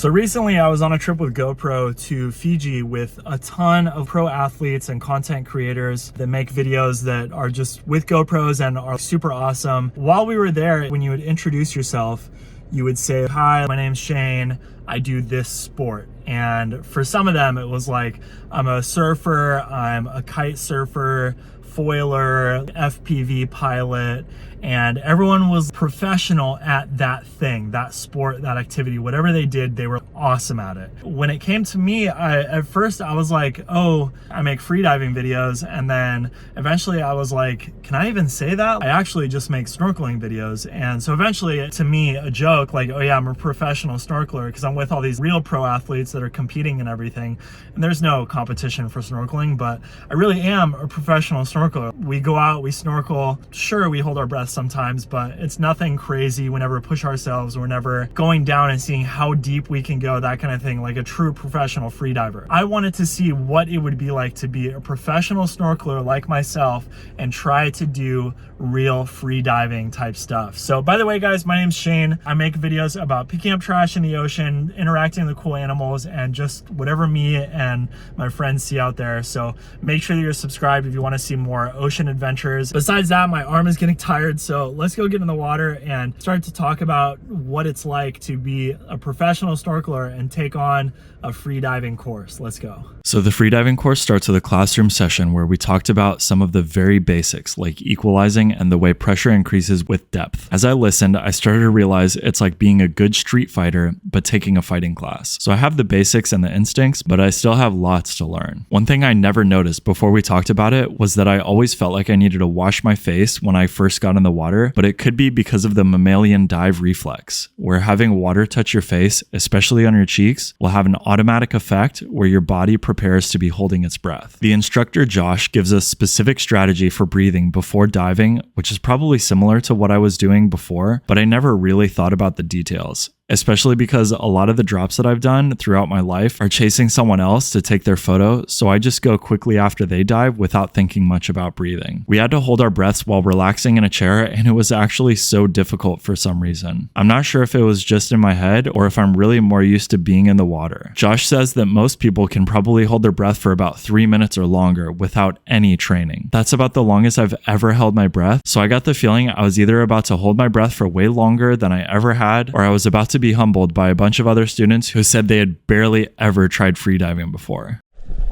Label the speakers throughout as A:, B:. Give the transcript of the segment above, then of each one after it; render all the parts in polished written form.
A: So recently I was on a trip with GoPro to Fiji with a ton of pro athletes and content creators that make videos that are just with GoPros and are super awesome. While we were there, when you would introduce yourself, you would say, "Hi, my name's Shane. I do this sport." And for some of them, it was like, I'm a surfer, I'm a kite surfer, foiler, FPV pilot, and everyone was professional at that thing, that sport, that activity. Whatever they did, they were awesome at it. When it came to me, at first I was like, oh, I make freediving videos, and then eventually I was like, can I even say that? I actually just make snorkeling videos. And so eventually, to me, a joke like, oh yeah, I'm a professional snorkeler, because I'm with all these real pro athletes that are competing and everything, and there's no competition for snorkeling, but I really am a professional snorkeler. We go out, we snorkel, sure, we hold our breath sometimes, but it's nothing crazy. We never push ourselves. We're never going down and seeing how deep we can go, that kind of thing, like a true professional freediver. I wanted to see what it would be like to be a professional snorkeler like myself and try to do real freediving type stuff. So by the way, guys, my name's Shane. I make videos about picking up trash in the ocean, interacting with cool animals, and just whatever me and my friends see out there. So make sure that you're subscribed if you want to see more ocean adventures. Besides that, my arm is getting tired, so let's go get in the water and start to talk about what it's like to be a professional snorkeler and take on a freediving course. Let's go.
B: So the freediving course starts with a classroom session where we talked about some of the very basics, like equalizing and the way pressure increases with depth. As I listened, I started to realize it's like being a good street fighter, but taking a fighting class. So I have the basics and the instincts, but I still have lots to learn. One thing I never noticed before we talked about it was that I always felt like I needed to wash my face when I first got in the water, but it could be because of the mammalian dive reflex, where having water touch your face, especially on your cheeks, will have an automatic effect where your body prepares to be holding its breath. The instructor Josh gives us specific strategy for breathing before diving, which is probably similar to what I was doing before, but I never really thought about the details. Especially because a lot of the drops that I've done throughout my life are chasing someone else to take their photo, so I just go quickly after they dive without thinking much about breathing. We had to hold our breaths while relaxing in a chair, and it was actually so difficult for some reason. I'm not sure if it was just in my head or if I'm really more used to being in the water. Josh says that most people can probably hold their breath for about 3 minutes or longer without any training. That's about the longest I've ever held my breath, so I got the feeling I was either about to hold my breath for way longer than I ever had, or I was about to be humbled by a bunch of other students who said they had barely ever tried freediving before.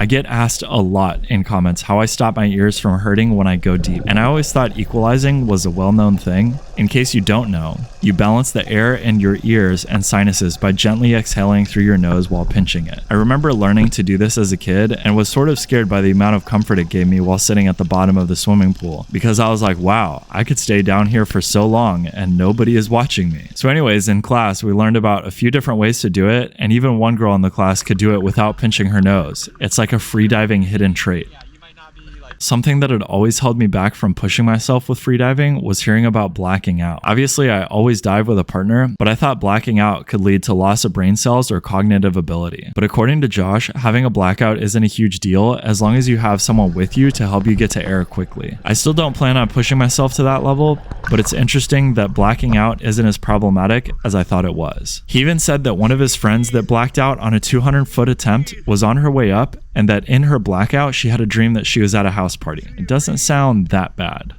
B: I get asked a lot in comments how I stop my ears from hurting when I go deep, and I always thought equalizing was a well-known thing. In case you don't know, you balance the air in your ears and sinuses by gently exhaling through your nose while pinching it. I remember learning to do this as a kid and was sort of scared by the amount of comfort it gave me while sitting at the bottom of the swimming pool, because I was like, wow, I could stay down here for so long and nobody is watching me. So anyways, in class, we learned about a few different ways to do it, and even one girl in the class could do it without pinching her nose. It's like a freediving hidden trait. Something that had always held me back from pushing myself with freediving was hearing about blacking out. Obviously, I always dive with a partner, but I thought blacking out could lead to loss of brain cells or cognitive ability. But according to Josh, having a blackout isn't a huge deal as long as you have someone with you to help you get to air quickly. I still don't plan on pushing myself to that level, but it's interesting that blacking out isn't as problematic as I thought it was. He even said that one of his friends that blacked out on a 200-foot attempt was on her way up, and that in her blackout, she had a dream that she was at a house party. It doesn't sound that bad.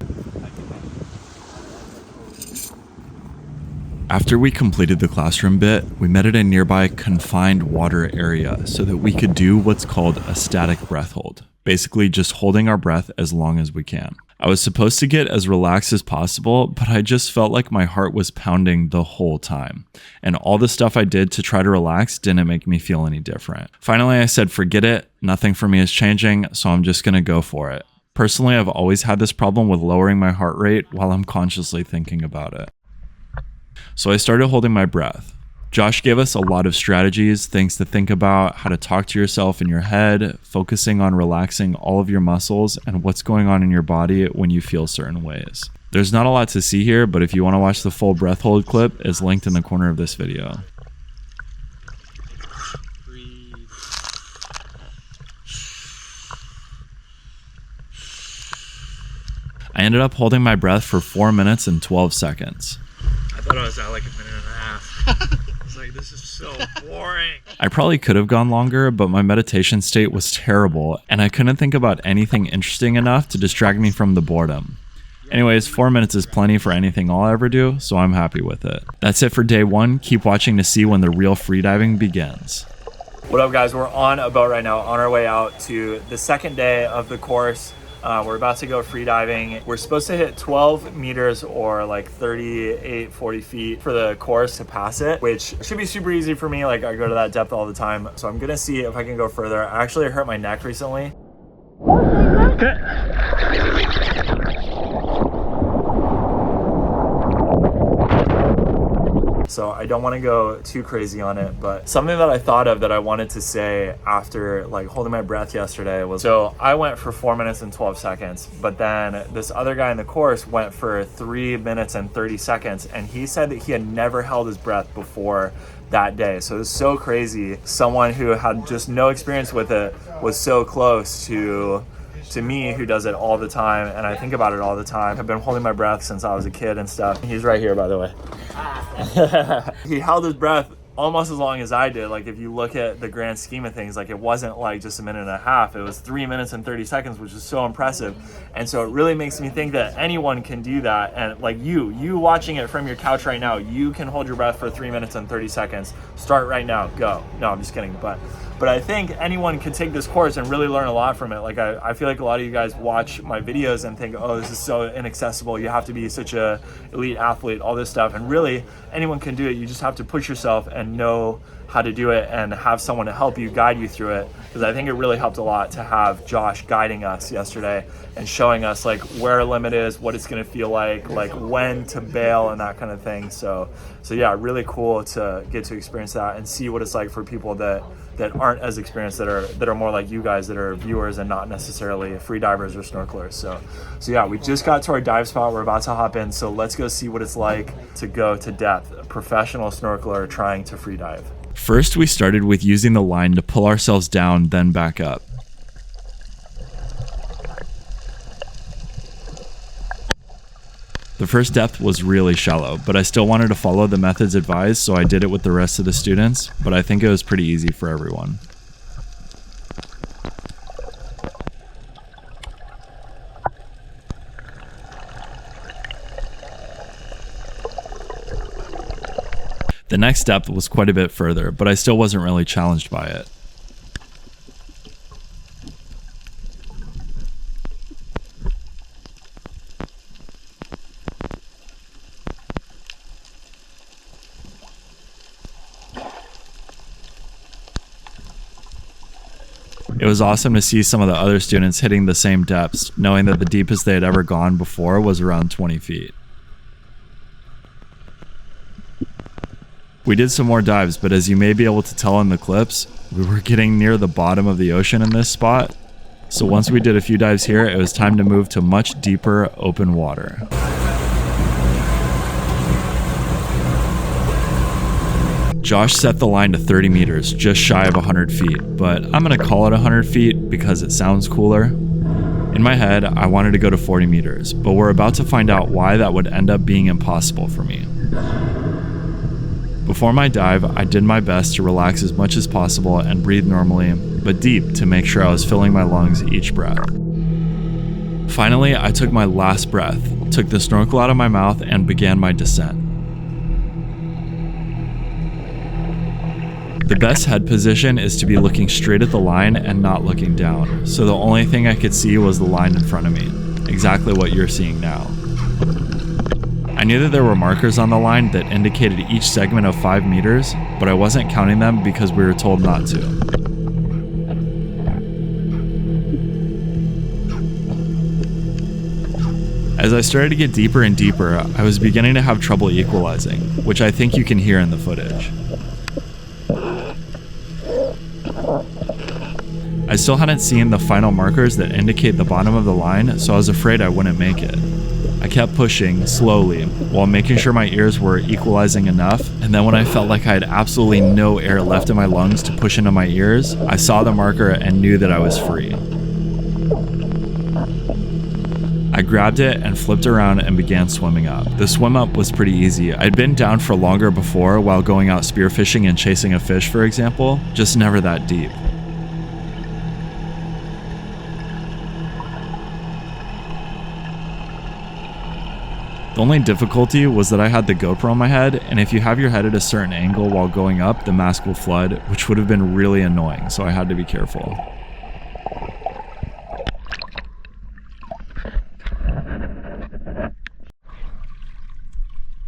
B: After we completed the classroom bit, we met at a nearby confined water area so that we could do what's called a static breath hold. Basically just holding our breath as long as we can. I was supposed to get as relaxed as possible, but I just felt like my heart was pounding the whole time. And all the stuff I did to try to relax didn't make me feel any different. Finally, I said, forget it. Nothing for me is changing, so I'm just gonna go for it. Personally, I've always had this problem with lowering my heart rate while I'm consciously thinking about it. So I started holding my breath. Josh gave us a lot of strategies, things to think about, how to talk to yourself in your head, focusing on relaxing all of your muscles and what's going on in your body when you feel certain ways. There's not a lot to see here, but if you want to watch the full breath hold clip, it's linked in the corner of this video. I ended up holding my breath for 4 minutes and 12 seconds.
A: I thought I was at like a minute and a half. was like, this is so boring.
B: I probably could have gone longer, but my meditation state was terrible, and I couldn't think about anything interesting enough to distract me from the boredom. Anyways, 4 minutes is plenty for anything I'll ever do, so I'm happy with it. That's it for day 1. Keep watching to see when the real freediving begins.
A: What up, guys? We're on a boat right now, on our way out to the second day of the course. We're about to go freediving. We're supposed to hit 12 meters or like 38, 40 feet for the course to pass it, which should be super easy for me. Like, I go to that depth all the time. So I'm gonna see if I can go further. I actually hurt my neck recently. So I don't want to go too crazy on it, but something that I thought of that I wanted to say after like holding my breath yesterday was, so I went for 4 minutes and 12 seconds, but then this other guy in the course went for 3 minutes and 30 seconds. And he said that he had never held his breath before that day. So it was so crazy. Someone who had just no experience with it was so close to me, who does it all the time, and I think about it all the time. I've been holding my breath since I was a kid and stuff. He's right here, by the way. He held his breath almost as long as I did. Like, if you look at the grand scheme of things, like, it wasn't like just a minute and a half. It was 3 minutes and 30 seconds, which is so impressive. And so it really makes me think that anyone can do that. And like you watching it from your couch right now, you can hold your breath for 3 minutes and 30 seconds. Start right now, go. No, I'm just kidding. But I think anyone can take this course and really learn a lot from it. Like, I feel like a lot of you guys watch my videos and think, oh, this is so inaccessible. You have to be such a elite athlete, all this stuff. And really, anyone can do it. You just have to push yourself and know how to do it and have someone to help you, guide you through it. Because I think it really helped a lot to have Josh guiding us yesterday and showing us like where our limit is, what it's gonna feel like when to bail and that kind of thing. So yeah, really cool to get to experience that and see what it's like for people that aren't as experienced, that are more like you guys, that are viewers and not necessarily free divers or snorkelers. So yeah, we just got to our dive spot. We're about to hop in. So let's go see what it's like to go to depth. A professional snorkeler trying to free dive.
B: First, we started with using the line to pull ourselves down, then back up. The first depth was really shallow, but I still wanted to follow the methods advised, so I did it with the rest of the students, but I think it was pretty easy for everyone. The next depth was quite a bit further, but I still wasn't really challenged by it. It was awesome to see some of the other students hitting the same depths, knowing that the deepest they had ever gone before was around 20 feet. We did some more dives, but as you may be able to tell in the clips, we were getting near the bottom of the ocean in this spot. So once we did a few dives here, it was time to move to much deeper open water. Josh set the line to 30 meters, just shy of 100 feet, but I'm gonna call it 100 feet because it sounds cooler. In my head, I wanted to go to 40 meters, but we're about to find out why that would end up being impossible for me. Before my dive, I did my best to relax as much as possible and breathe normally, but deep, to make sure I was filling my lungs each breath. Finally, I took my last breath, took the snorkel out of my mouth, and began my descent. The best head position is to be looking straight at the line and not looking down, so the only thing I could see was the line in front of me, exactly what you're seeing now. I knew that there were markers on the line that indicated each segment of 5 meters, but I wasn't counting them because we were told not to. As I started to get deeper and deeper, I was beginning to have trouble equalizing, which I think you can hear in the footage. I still hadn't seen the final markers that indicate the bottom of the line, so I was afraid I wouldn't make it. I kept pushing, slowly, while making sure my ears were equalizing enough, and then when I felt like I had absolutely no air left in my lungs to push into my ears, I saw the marker and knew that I was free. I I grabbed it and flipped around and began swimming up. The swim up was pretty easy. I'd been down for longer before while going out spearfishing and chasing a fish, for example, just never that deep. The only difficulty was that I had the GoPro on my head, and if you have your head at a certain angle while going up, the mask will flood, which would have been really annoying, so I had to be careful.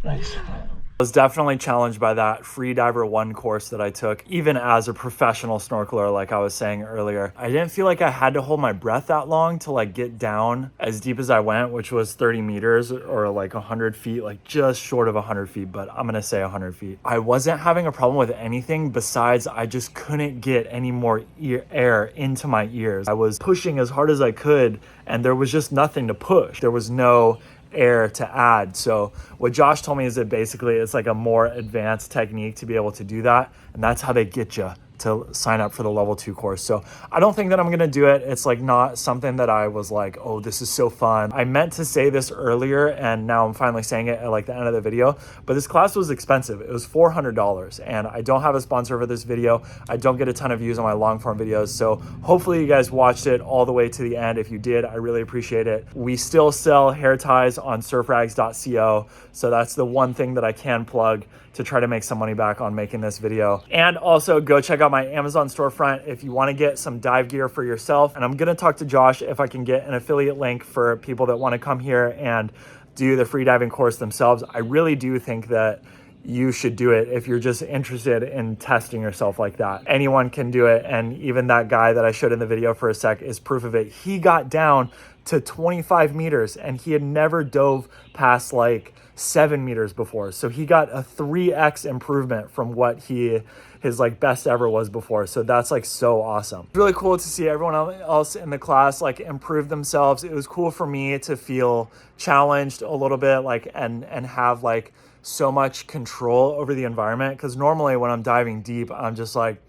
A: Nice. I was definitely challenged by that Freediver 1 course that I took, even as a professional snorkeler, like I was saying earlier. I didn't feel like I had to hold my breath that long to like get down as deep as I went, which was 30 meters or like 100 feet, like just short of 100 feet, but I'm gonna say 100 feet. I wasn't having a problem with anything besides I just couldn't get any more air into my ears. I was pushing as hard as I could and there was just nothing to push. There was no air to add. So what Josh told me is that basically it's like a more advanced technique to be able to do that, and that's how they get you to sign up for the level 2 course. So I don't think that I'm gonna do it. It's like not something that I was like, oh, this is so fun. I meant to say this earlier and now I'm finally saying it at like the end of the video, but this class was expensive. It was $400 and I don't have a sponsor for this video. I don't get a ton of views on my long form videos. So hopefully you guys watched it all the way to the end. If you did, I really appreciate it. We still sell hair ties on surfrags.co. So that's the one thing that I can plug to try to make some money back on making this video. And also go check out my Amazon storefront if you want to get some dive gear for yourself. And I'm gonna talk to Josh if I can get an affiliate link for people that want to come here and do the free diving course themselves. I really do think that you should do it if you're just interested in testing yourself like that. Anyone can do it, and even that guy that I showed in the video for a sec is proof of it. He got down to 25 meters and he had never dove past like 7 meters before. So he got a 3x improvement from what his like best ever was before. So that's like so awesome. It's really cool to see everyone else in the class like improve themselves. It was cool for me to feel challenged a little bit, like and have like so much control over the environment, because normally when I'm diving deep, I'm just like,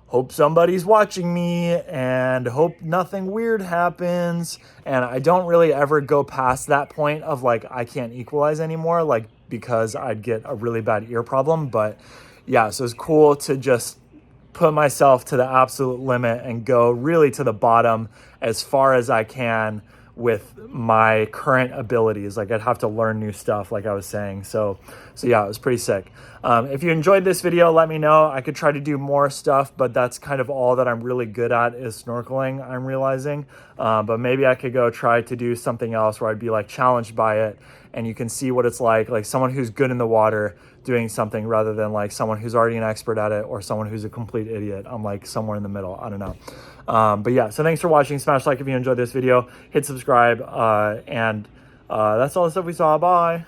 A: hope somebody's watching me and hope nothing weird happens. And I don't really ever go past that point of like, I can't equalize anymore, like because I'd get a really bad ear problem. But yeah, so it's cool to just put myself to the absolute limit and go really to the bottom as far as I can with my current abilities. Like I'd have to learn new stuff, like I was saying. So yeah, it was pretty sick. If you enjoyed this video, let me know. I could try to do more stuff, but that's kind of all that I'm really good at is snorkeling, I'm realizing. But maybe I could go try to do something else where I'd be like challenged by it and you can see what it's like someone who's good in the water doing something rather than like someone who's already an expert at it or someone who's a complete idiot. I'm like somewhere in the middle, I don't know. But yeah, so thanks for watching. Smash like if you enjoyed this video, hit subscribe, and that's all the stuff we saw. Bye.